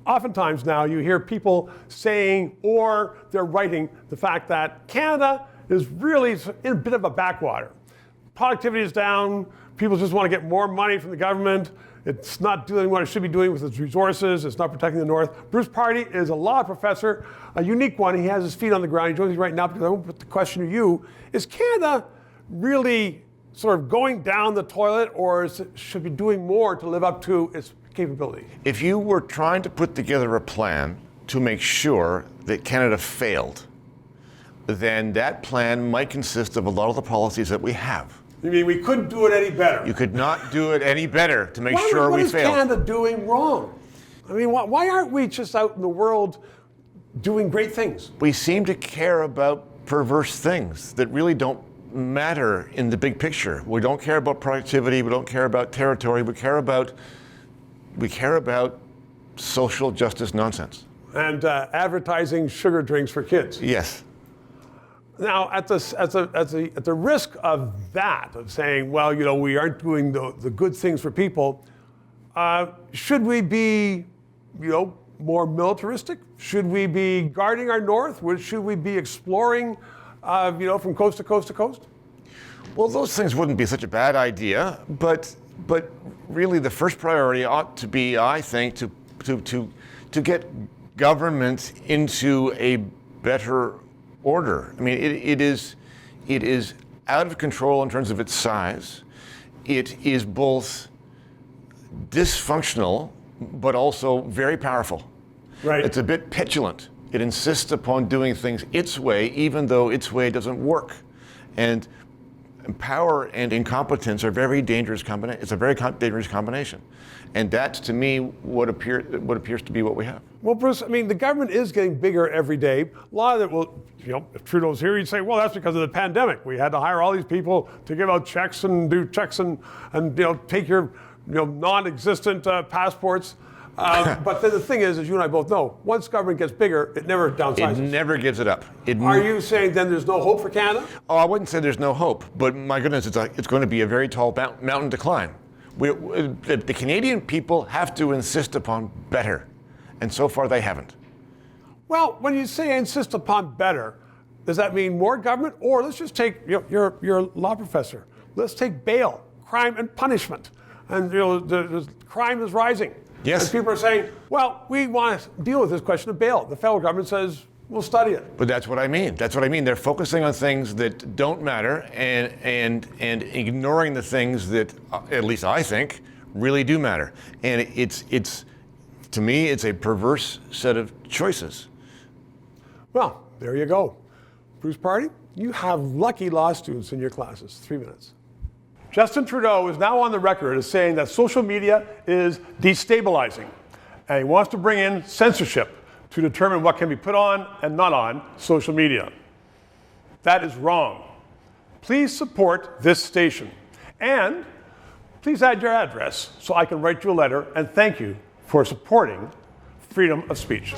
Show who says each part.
Speaker 1: Oftentimes now you hear people saying, or they're writing, the fact that Canada is really in a bit of a backwater. Productivity is down, people just want to get more money from the government, it's not doing what it should be doing with its resources, it's not protecting the North. Bruce Pardy is a law professor, a unique one. He has his feet on the ground. He joins me right now because I want to put the question to you. Is Canada really sort of going down the toilet, or should be doing more to live up to its capability?
Speaker 2: If you were trying to put together a plan to make sure that Canada failed, then that plan might consist of a lot of the policies that we have.
Speaker 1: You mean we couldn't do it any better?
Speaker 2: You could not do it any better to make sure we failed.
Speaker 1: What is Canada doing wrong? I mean, why aren't we just out in the world doing great things?
Speaker 2: We seem to care about perverse things that really don't matter in the big picture. We don't care about productivity, we don't care about territory, we care about social justice nonsense.
Speaker 1: And advertising sugar drinks for kids.
Speaker 2: Yes.
Speaker 1: Now, at the risk of that, of saying, well, you know, we aren't doing the good things for people, should we be, you know, more militaristic? Should we be guarding our north? Should we be exploring, you know, from coast to coast to coast?
Speaker 2: Well, those things wouldn't be such a bad idea, but really the first priority ought to be, I think, to get government into a better order. I mean, it is out of control in terms of its size. It is both dysfunctional, but also very powerful.
Speaker 1: Right.
Speaker 2: It's a bit petulant. It insists upon doing things its way, even though its way doesn't work. And power and incompetence are very dangerous combination. It's a very dangerous combination. And that's, to me, what appears to be what we have.
Speaker 1: Well, Bruce, I mean, the government is getting bigger every day. A lot of it will, you know, if Trudeau's here, he'd say, well, that's because of the pandemic. We had to hire all these people to give out checks and do checks and you know, take your, you know, non-existent passports. But then the thing is, as you and I both know, once government gets bigger, it never downsizes.
Speaker 2: It never gives it up.
Speaker 1: Are you saying then there's no hope for Canada?
Speaker 2: Oh, I wouldn't say there's no hope, but my goodness, it's going to be a very tall mountain to climb. The Canadian people have to insist upon better, and so far they haven't.
Speaker 1: Well, when you say insist upon better, does that mean more government? Or let's just take, you know, you're a law professor. Let's take bail, crime and punishment. And you know, the crime is rising.
Speaker 2: Yes.
Speaker 1: And people are saying, well, we want to deal with this question of bail. The federal government says, we'll study it.
Speaker 2: But that's what I mean. That's what I mean. They're focusing on things that don't matter and ignoring the things that, at least I think, really do matter. And it's to me, it's a perverse set of choices.
Speaker 1: Well, there you go. Bruce Pardy, you have lucky law students in your classes. 3 minutes. Justin Trudeau is now on the record as saying that social media is destabilizing, and he wants to bring in censorship to determine what can be put on and not on social media. That is wrong. Please support this station, and please add your address so I can write you a letter and thank you for supporting freedom of speech.